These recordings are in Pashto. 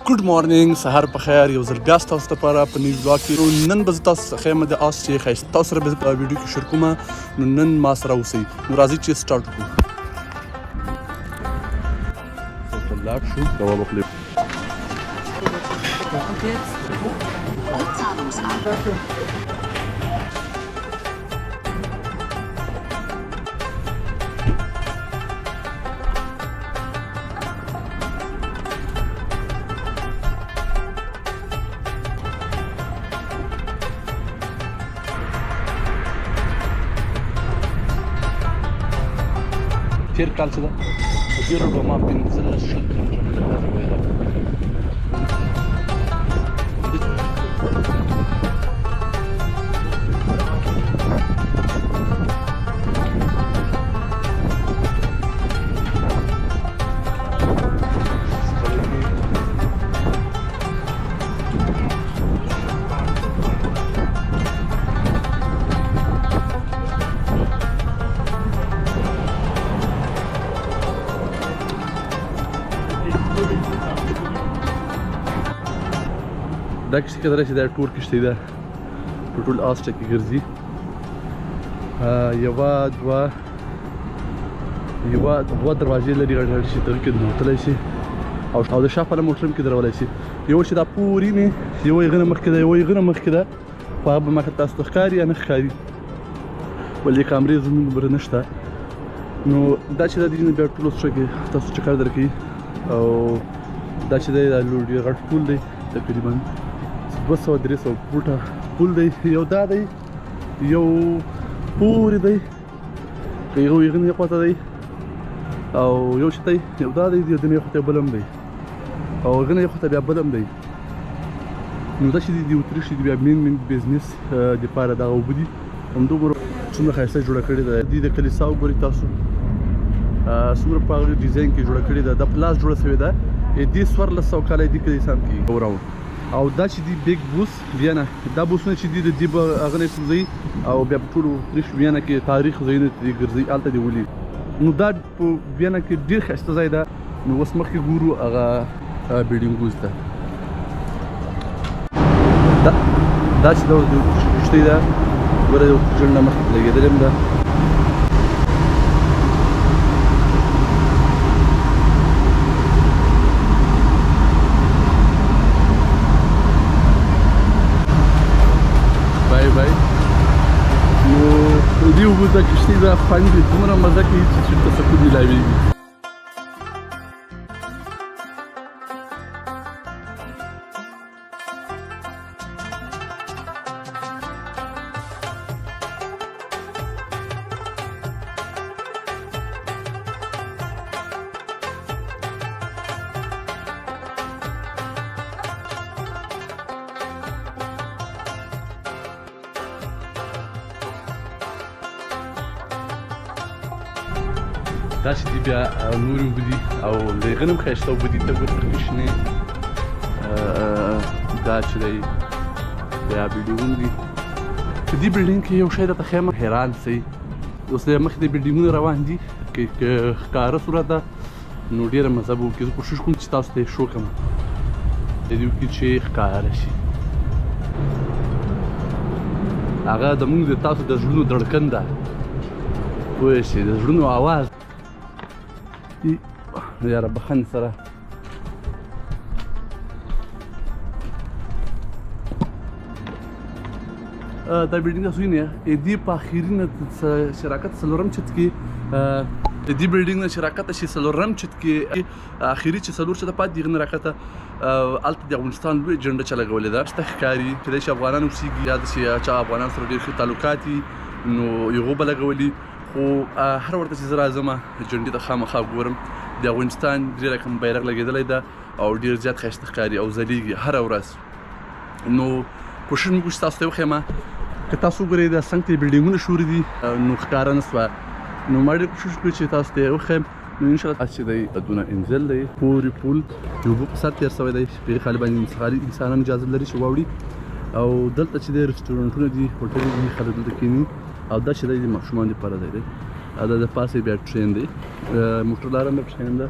ګډ مارنینګ، سهار په خیر. یو ځل بیا ستاسو لپاره په نوي بلاګ کې نن به زه تاسو څخه یم د آس چې ښایسته تاسو سره به په ویډیو کې شیر کوم. نو نن ما سره اوسئ. نو راځئ چې سټارټ وکړو. لاړ شو ځواب وکړو. تیر کال څه ده په دې روډ به ما 15 شل کیلومتره لاره ووهله. دا کښتۍ کېدلی چې دا ټول کښتۍ ده په ټول آس کې ګرځي. یوه دوه دروازې لري غټ غټ چې دغه کې ننوتلی شي او د شاپله موټر هم کې درولی شي. یو چې دا پورې مې یوه یې غنه مخکې ده، یوه یې غنه مخکې ده، خو هغه به ما ته تاسو ته ښکاري یا نه ښکاري ولې کامرې زموږ بره نشته. نو دا چې دا دي بیا ټولو څه کې تاسو چکر درکوي. او دا چې دی دا ډېر غټ پول دی، تقریبا 200-300 فوټه پول دی. یو دا دی، یو پورې دی، یو یې غنې خواته دی، او یو چې دی یو دا دی، یو د نې خواته بل هم دی، او غنې خواته بیا بل هم دی. نو دا چې دي د اتریش دي بیا مین بزنس دپاره دغه اوبه دي. همدومره څومره ښایسته جوړه کړې ده. دې د کلیسا وګورئ تاسو څومره په هغه ډیزاین کې جوړه کړې ده. دا په لاس جوړه شوې ده. دې 1400 کاله دې کلیسا هم کې وراوړ. او دا چې دی بیگ بوس ویانا، دا بوسونه چې دي د دې به هغه نه کوزي او بیا په ټولو اتریش ویانا کې تاریخ ځایونه دي ګرځي هلته دې ولي. نو دا په ویانا کې ډېر ښایسته ځای ده. نو اوس مخکې ګورو هغه بلډینګوز ته. دا چې دا کښتۍ ده ګوره د اتریش نه مخکې لګېدلې هم ده. نو دې اوبو ته کښتۍ دا خوند دي، دومره مزه کوي چې چېرته سکون میلاویږي. دا چې دي بیا نورې اوبه دي او د هغه نه هم ښایسته اوبه دي. ته ګوره تخې شنې. دا چې دی بیا بلډینګونه دي. په دې بلډینګ کې یو شی درته ښیم، حیران شئ. اوس د مخکې د بلډینګونه روان دي که ښکاره صورت ده نو ډېره مزه به وکړي. زه کوشش کوم چې تاسو ته یې شو کړم د دې وکړي چې ښکاره شي. هغه زموږ د تاسو د زړونو دړکن ده، پوه شئ، د زړونو اواز. یاره بخښنې سره دا بلډینګ تاسو وینئ. دې په اخري نه شراکت څلورم چت کې د دې بلډینګ نه چې راکته شي څلورم چت کې اخري چې څلور چته پاتې دي هغه نه راکته هلته د افغانستان لوی جنډه چا لګولې ده. شته ښکاري کېدای شي افغانان اوسېږي یا داسې چا افغانانو سره ډېر ښه تعلقات وي نو هغو به لګولي. خو هر ورته چې زه راځم جنډې ته خامخا ګورم د افغانستان ډېر رقم بیرغ لګېدلی ده او ډېر زیات ښایسته ښکاري او ځلېږي هره ورځ. نو کوشش مې وکړو چې تاسو ته یې وښیم. که تاسو وګورئ دا څنګ ته یې بلډینګونه شوري دي نو ښکاره نه سوه. نو ما ډېر کوشش وکړو چې تاسو ته یې وښیم. نو انشاءالله چې دی دونه انزل دی پورې پول د اوبو په سر تېر شوی دی چې په هغې خالي باندې انسانان اجازه لري چې واوړي. او دلته چې دی رسټورانټونه دي، هوټلې دي، خلک دلته کښېني. او دا چې دی د ماشومانو دپاره دی. دا د پاسه بیا ټرین دی، موټر لاره هم ټرین ده.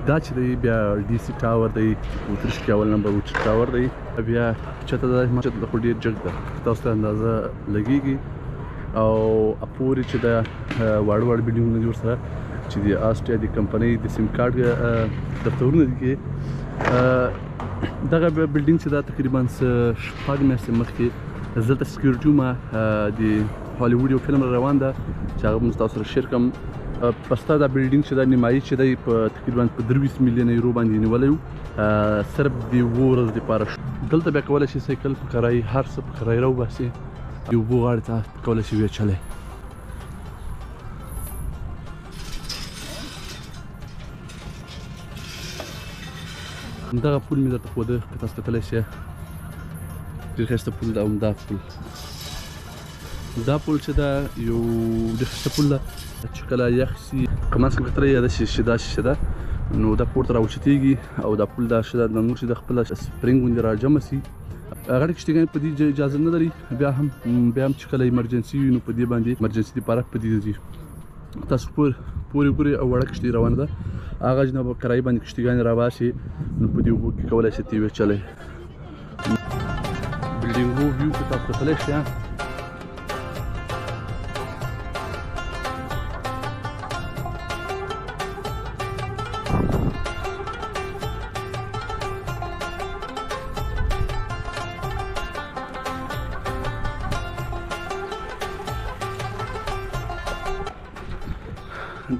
دا چې دی بیا ډي سي ټاور دی اتریش کې اول نمبر اوچ ټاور دی بیا چته د مسجد د خو ډیر جګ ده تاسو ته اندازه لګیږي او اپوري چې دا واړ بلډینګونه جوړ سره چې د آسټریا د کمپنۍ د سیم کارت دفترونه دي کې دغه بلډینګ چې دا تقریبا شپږ میاشتې مخکې دلته سکیورټي ما د هالیوډ یو فلم روان ده چې هغه موږ تاسو سره شیر کوم پسته دا بلډینګ چې دا نیمایي چې دی په تقریبا په 23 میلیون یورو باندې نیولی و صرف د اوبو ورځ دپاره دلته بیا کولی شي سایکل په کرایي هر څه په کرایي راوباسي د اوبو غاړې ته کولی شي ویچلی دغه پول مې درته ښوده که تاسو کتلی شئ ډېر ښایسته پول ده همدا پول دا پول چې ده یو ډېر ښایسته پول ده چې کله یخ شي په منځ کې کتلی دا شیشه ده نو دا پورته راوچتېږي او دا پول دا شي دا نور چې د خپله سپرینګ غوندې راجمع شي غټې کشتیګانې په دې اجازه نه لري بیا هم چې کله ایمرجنسي وي نو په دې باندې ایمرجنسي دپاره په دې ځي تاسو پورې او وړه کشتۍ روانه ده هغه جناب کرایي باندې کشتیګانې راباسي نو په دې اوبو کې کولی شي تې ویچلی بلډینګو ویو کې تاسو کتلی شئ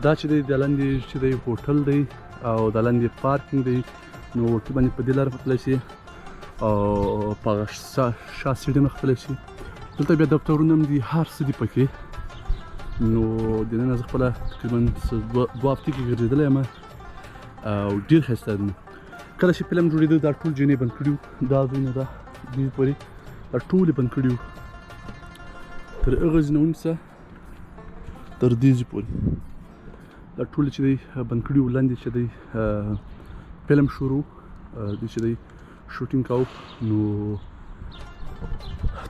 دا چې دی د لاندې چې دی هوټل دی او د لاندې پارکینګ دی نو هوټل باندې په دې لاره ختلی شي او په هغه شا سیډ هم ختلی شي دلته بیا دفترونه هم دي هر څه دي پکې نو دننه زه خپله تقریبا 2 هفتې کې ګرځېدلی یم او ډېر ښایسته دی کله چې فلم جوړېده دا ټول جینې بند کړي وو دا ځایونه دا دې پورې دا ټول یې بند کړي وو تر هغه ځای نه ونیسه تر دې ځای پورې دا ټول چې دی بند کړي وو لاندې چې دی فلم شروع دی چې دی شوټینګ کوو نو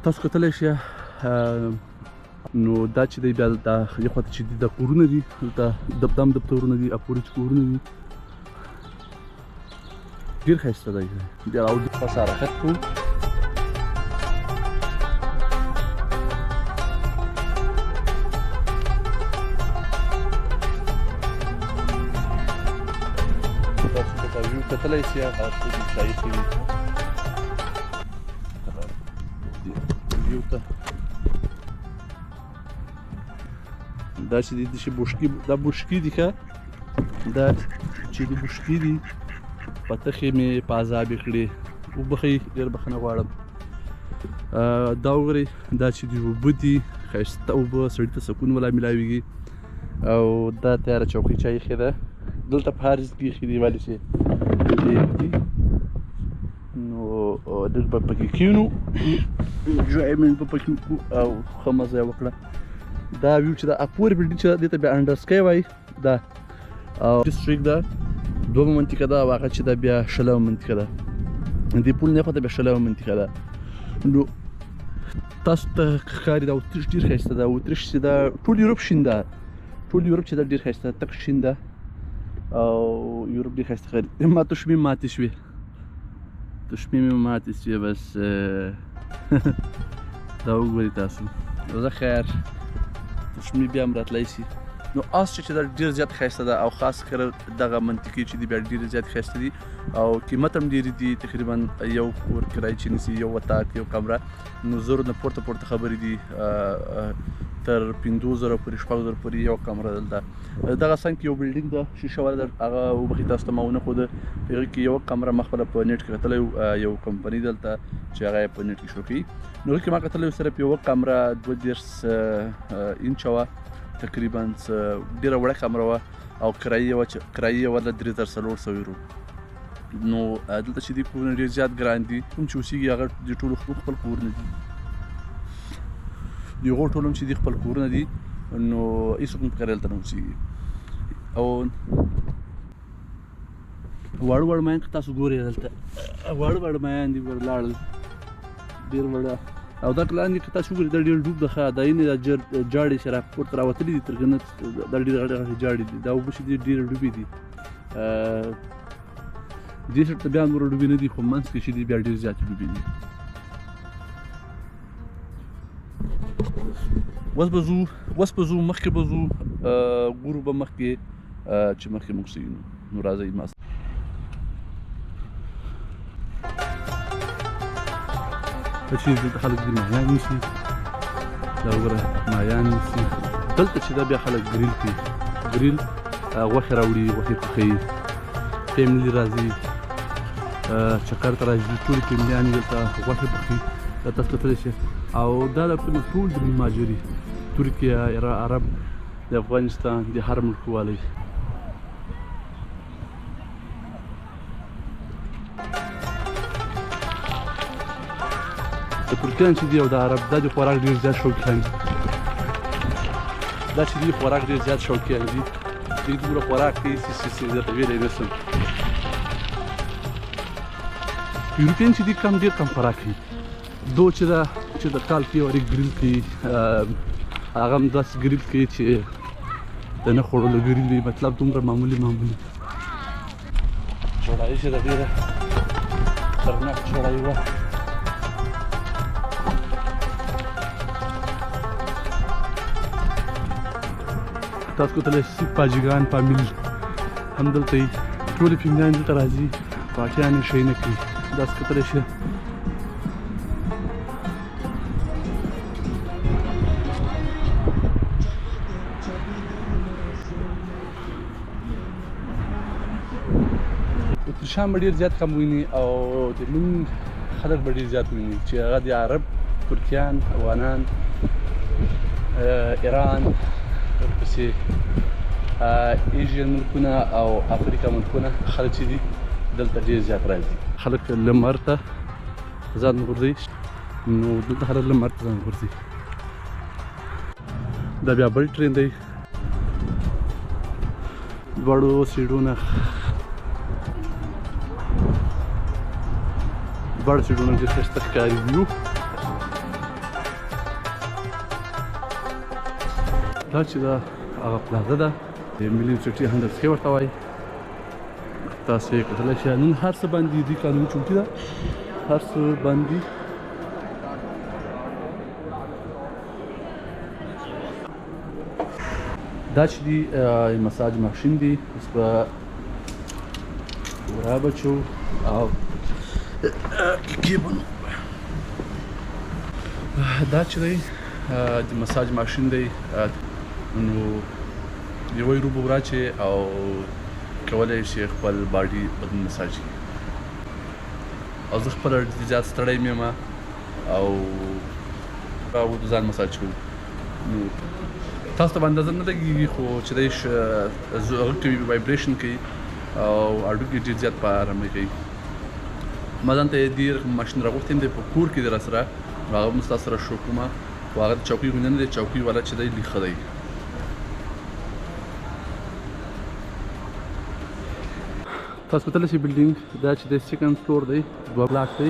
تاسو کتلی شئ نو دا چې دی بیا دا یو خواته چې دي دا کورونه دي دلته دم دفترونه دي اپورې چې کورونه دي ډېر ښایسته دی بیا راوځي خاصه حرکت کوو کتلی شئ هر څه دي ښایستې وي ویو ته دا چې دي دا بوشکي دي ښه دا چې دي بوشکي دي پتخې مې په عذابې کړې وبخئ ډېر بخښنه غواړم دا وګورئ دا چې دي اوبه دي ښایسته اوبه سړي ته سکون ولا میلاویږي او دا تیاره چوکۍ چا ایښې ده دلته په هر ځای کې ایښې دي ولې چې نو دلته به پکې کښېنو انجویمنټ به پکې وکړو او ښه مزه یې وکړه دا ویو چې دا اپورې بلډینګ چې دې ته بیا انډرسکای وایي دا او ډسټریک ده 2 منطقه ده او هغه چې دا بیا 20 منطقه ده دې پول نه خواته بیا 20 منطقه ده نو تاسو ته ښکاري دا اتریش ډېر ښایسته ده اتریش چې دا ټول یورپ شین ده ټول یورپ چې دا ډېر ښایسته ده تک شین ده او یورپ ډېر ښایسته ښکاري ما تشمې ماتې شوې بس دا وګورئ تاسو زه خیر تشمې بیا هم راتلی شي نو آسټریا چې دا ډېر زیات ښایسته ده او خاص کر دغه منطقې چې دي بیا ډېرې زیات ښایسته دي او قیمت هم ډېرې دي تقریبا یو کور کرایه چې نیسي یو اتاق یو کمره نو زرو نه پورته خبرې دي تر 5,000 پورې 6,000 پورې یو کمره دلته دغه څنګ کې یو بلډینګ ده شیشه والا ده هغه وبخښئ تاسو ته ما ونه ښوده هغې کې یوه کمره ما خپله په نیټ کې کتلی یو کمپنۍ دلته چې هغه یې په نیټ کې شو کوي نو هغې کې ما کتلی صرف یوه کمره 32 انچه وه تقریبا ډېره وړه کمره وه او کرایه یې وه 3,400 یورو نو دلته چې دي کورونه ډېر زیات ګران دي کوم چې اوسېږي هغه د ټولو خپل کورونه دي د هغو ټول هم چې دي خپل کورونه دي نو هېڅوک هم پکې دلته نه اوسېږي او واړه مایان که تاسو ګورئ دلته واړه مایان دي ورلاړل ډېر وړه او دا لاندې که تاسو وګورئ دا ډېر ډوب ده ښه دا یعنې دا جاړې چې پورته راوتلي دي تر ګنت دا ډېرې غټې غټې جاړې دي دا اوبه چې دي ډېرې ډوبې دي دې سر ته بیا نور ډوبې نه دي خو منځ کې چې دي بیا ډېر زیاتې ډوبې دي اوس به ځو مخکې به ځو ګورو به مخکې چې مخکې موږ څه وینو نو راځئ ما چې دلته خلک دي ماهیان نیسي دا وګوره ماهیان نیسي دلته چې دا بیا خلک ګریل کوي ګریل غوښې راوړي غوښې پخوي فیملي راځي چکر ته راځي ټولې فیملیانې دلته غوښې پخوي دا تاسو کتلی شئ او دا ټول د مهاجري ترکیه عرب د افغانستان د هر ملک والی د ترکیان چې دي او د عرب دا د خوراک ډېر زیات شوقیان دي دا چې دي خوراک ډېر زیات شوقیان دي دوی دومره خوراک کوي چې درته ویلی نه شم یورپین چې دي ډېر کم خوراک کوي دو چې د کال کې وارې ګریل کوي هغه هم داسې ګریل کوي چې د نه خوړلو ګریل وي مطلب دومره معمولي چوړایي چې ده ډېره خطرناک چوړایي وه تاسو کتلی شئ پاجیګان پامیل هم دلته وي ټولې فیملیانې دلته راځي پاکیانې شی نه کوي داسې کتلی شئ اتریشیان به ډېر زیات کم ویني او د نون خلک به ډېر زیات ویني چې هغه د عرب ترکیان افغانان ایران ورپسې ایژین ملکونه او افریقا ملکونه خلک چې دي دلته ډېر زیات راځي خلک لمر ته ځان غورځوي نو دلته خلک لمر ته ځان غورځوي دا بیا بل ټرین دی دواړو سیډونه ډېر ښایسته ښکاري ویو دا چې دا هغه پلازه ده د ملي یونیورسټي هندسکۍ ورته وایي تاسو یې کتلی شئ نن هر څه باندې دي قانوني چوکي ده هر څه باندې دا چې دي مساج ماشین دي اوس به ورابچو او کیبن دا چې دی د مساج ماشین دی نو یوه روبه وراچې او کولی شي خپل باډي بدن مساج کړي او زه خپله زیات ستړی یم او ځان مساج کوم نو تاسو ته به اندازه نه لګېږي خو چې دی غږ کوي وایبریشن کوي او هډوکي ډېر زیات په ارامۍ کوي ما ځان ته یې ډېر ماشین راغوښتی یم دی په کور کې دی راسره نو هغه هم ستاسو سره شو کومه خو هغه د چوکۍ غوندې نه دی چوکۍ والا چې دی ښه دی تاسو کتلی شئ بلډینګ دا چې دی سیکنډ فلور دی 2 بلاک دی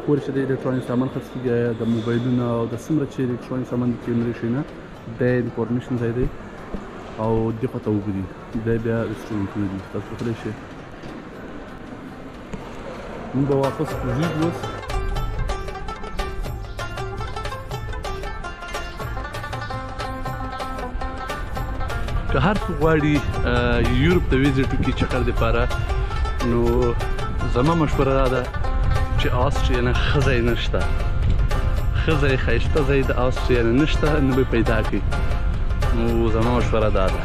پورې چې دی الکترونیک سامان خرڅ کېږي د موبایلونه او د څومره چې الکترونیک سامان د کیمرې شي نه دی د فارمیشن ځای دی او دې خواته اوبه دي دی بیا رسټورنټونه دي تاسو کتلی شئ موږ به واپس کوزیږو اوس که هر څوک غواړي یورپ ته ویزیټ وکړي چکر دپاره نو زما مشوره دا ده چې آسټریا نه ښه ځای نشته ښه ځای ښایسته ځای د آسټریا نه نشته نه به پیدا کړي نو زما مشوره دا ده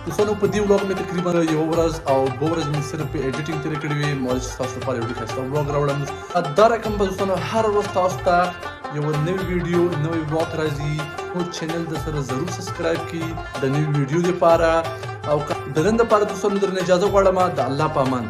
دوستانو په دې ولاګ مې تقریبا یوه ورځ او 2 ورځې مې صرف په ایډیټینګ تېرې کړې وې مالی چې ستاسو لپاره یو ډېر ښایسته ولاګ راوړم دا رقم به دوستانو هر ورځ تاسو ته یو نوی ویډیو نوی ولاګ راځي نو چینل د سره ضرور سبسکرایب کړئ د نوی ویډیو لپاره او د نن لپاره دوستانو درنه اجازه غواړم د الله په امان